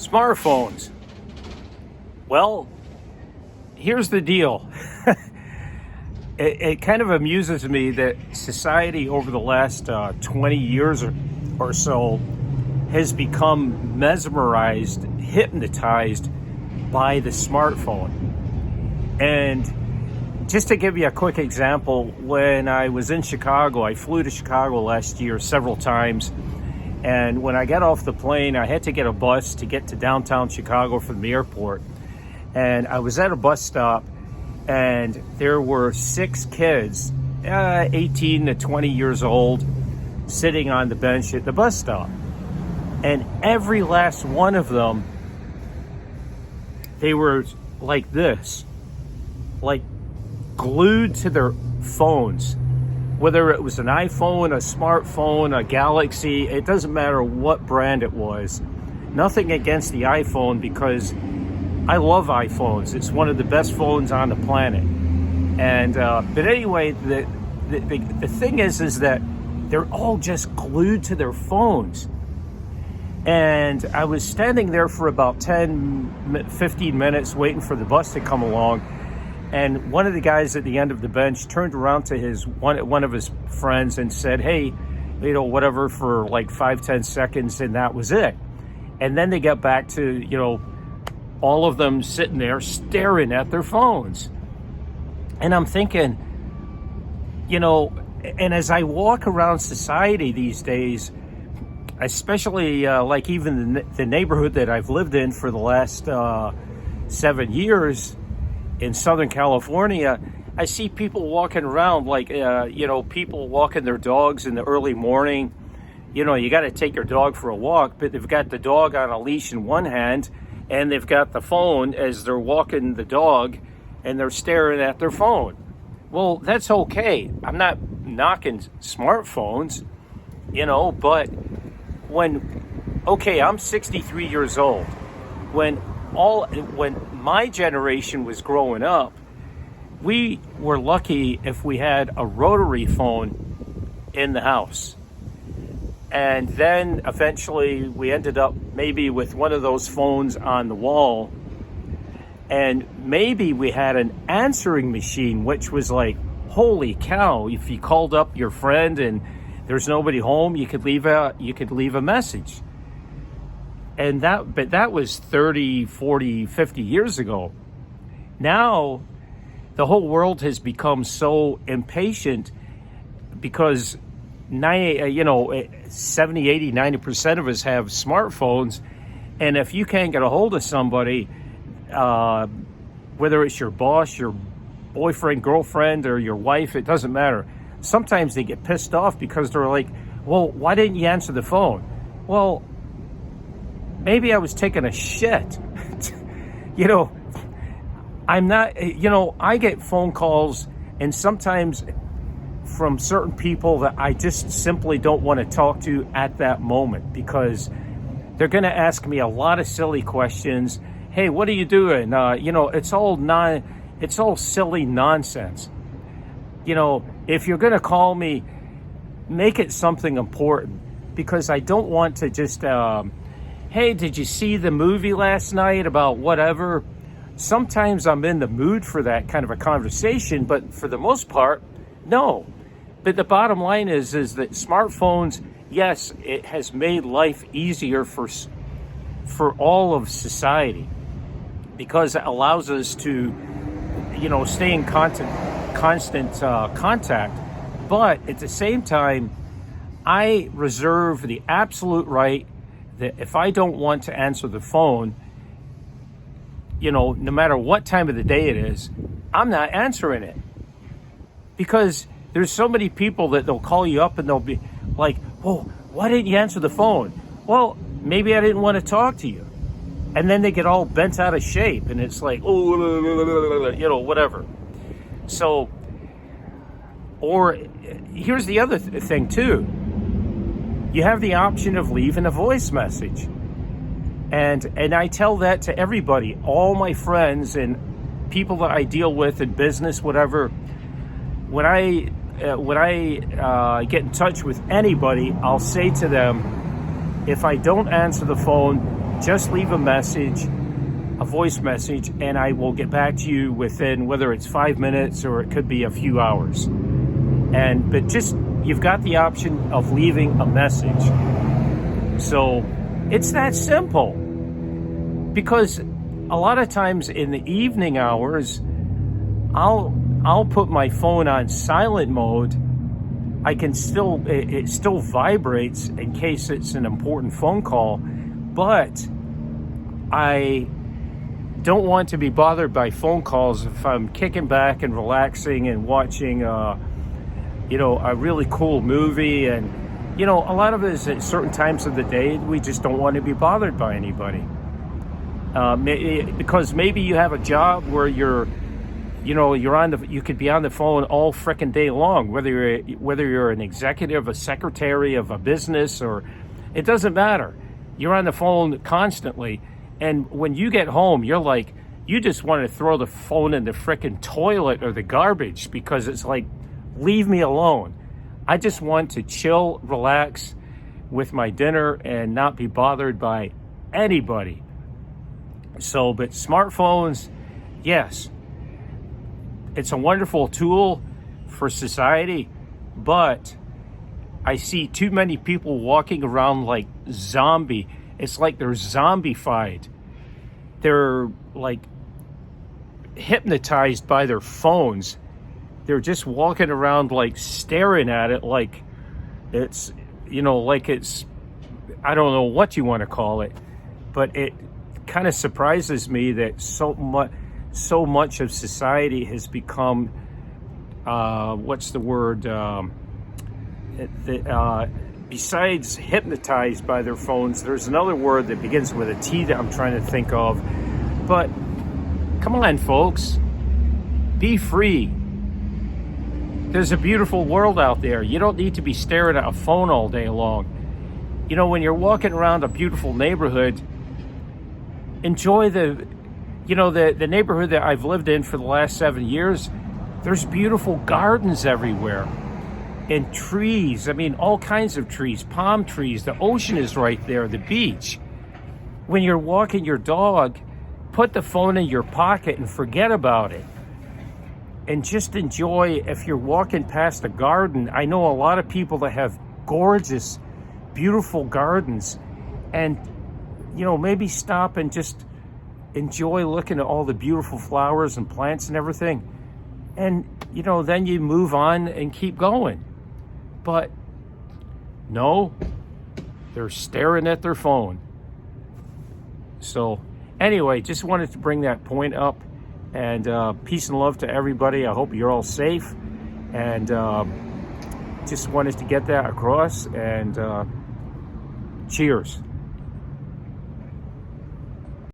Smartphones. Well, here's the deal. It kind of amuses me that society over the last 20 years or so has become mesmerized, hypnotized by the smartphone. And just to give you a quick example, when I was in Chicago, I flew to Chicago last year several times. And when I got off the plane, I had to get a bus to get to downtown Chicago from the airport. And I was at a bus stop, and there were 6 kids, 18 to 20 years old, sitting on the bench at the bus stop. And every last one of them, they were like this, like glued to their phones. Whether it was an iPhone, a smartphone, a Galaxy, it doesn't matter what brand it was. Nothing against the iPhone, because I love iPhones. It's one of the best phones on the planet. And but anyway, the thing is that they're all just glued to their phones. And I was standing there for about 15 minutes waiting for the bus to come along. And one of the guys at the end of the bench turned around to one of his friends and said, "Hey, whatever," for like 5-10 seconds, and that was it. And then they got back to, all of them sitting there staring at their phones. And I'm thinking, and as I walk around society these days, especially like even the neighborhood that I've lived in for the last 7 years in Southern California, I see people walking around like, people walking their dogs in the early morning. You got to take your dog for a walk, but they've got the dog on a leash in one hand, and they've got the phone as they're walking the dog, and they're staring at their phone. Well, that's okay. I'm not knocking smartphones, but I'm 63 years old. When my generation was growing up, we were lucky if we had a rotary phone in the house. And then eventually we ended up maybe with one of those phones on the wall. And maybe we had an answering machine, which was like, holy cow, if you called up your friend and there's nobody home, you could leave a message. But that was 30, 40, 50 years ago. Now, the whole world has become so impatient because 70, 80, 90% of us have smartphones. And if you can't get a hold of somebody, whether it's your boss, your boyfriend, girlfriend, or your wife, it doesn't matter. Sometimes they get pissed off because they're like, well, why didn't you answer the phone? Well, maybe I was taking a shit. I'm not, I get phone calls, and sometimes from certain people that I just simply don't want to talk to at that moment, because they're going to ask me a lot of silly questions. Hey, what are you doing? It's all silly nonsense. If you're going to call me, make it something important, because I don't want to just, hey, did you see the movie last night about whatever? Sometimes I'm in the mood for that kind of a conversation, but for the most part, no. But the bottom line is that smartphones, yes, it has made life easier for all of society, because it allows us to, stay in constant contact. But at the same time, I reserve the absolute right that if I don't want to answer the phone, no matter what time of the day it is, I'm not answering it. Because there's so many people that they'll call you up and they'll be like, oh, why didn't you answer the phone? Well, maybe I didn't want to talk to you. And then they get all bent out of shape, and it's like, oh, whatever. So, or here's the other thing too. You have the option of leaving a voice message. And I tell that to everybody, all my friends and people that I deal with in business, whatever. When I get in touch with anybody, I'll say to them, if I don't answer the phone, just leave a message, a voice message, and I will get back to you within, whether it's 5 minutes or it could be a few hours. But just, you've got the option of leaving a message. So it's that simple. Because a lot of times in the evening hours, I'll put my phone on silent mode. I can still, it still vibrates in case it's an important phone call, but I don't want to be bothered by phone calls if I'm kicking back and relaxing and watching, a really cool movie. And, a lot of it is at certain times of the day, we just don't want to be bothered by anybody. Because maybe you have a job where you could be on the phone all frickin' day long, whether you're an executive, a secretary of a business, or it doesn't matter. You're on the phone constantly. And when you get home, you're like, you just want to throw the phone in the frickin' toilet or the garbage, because it's like, leave me alone. I just want to chill, relax with my dinner and not be bothered by anybody. So, but smartphones, yes, it's a wonderful tool for society, but I see too many people walking around like zombie. It's like they're zombified. They're like hypnotized by their phones. They're just walking around like staring at it like it's, like it's, I don't know what you want to call it, but it kind of surprises me that so much of society has become, besides hypnotized by their phones, there's another word that begins with a T that I'm trying to think of. But come on, folks, be free. There's a beautiful world out there. You don't need to be staring at a phone all day long. When you're walking around a beautiful neighborhood, enjoy the neighborhood that I've lived in for the last 7 years. There's beautiful gardens everywhere and trees. I mean, all kinds of trees, palm trees. The ocean is right there, the beach. When you're walking your dog, put the phone in your pocket and forget about it. And just enjoy. If you're walking past a garden, I know a lot of people that have gorgeous, beautiful gardens, and maybe stop and just enjoy looking at all the beautiful flowers and plants and everything. And, then you move on and keep going. But no, they're staring at their phone. So anyway, just wanted to bring that point up. And peace and love to everybody. I hope you're all safe. And just wanted to get that across. And cheers.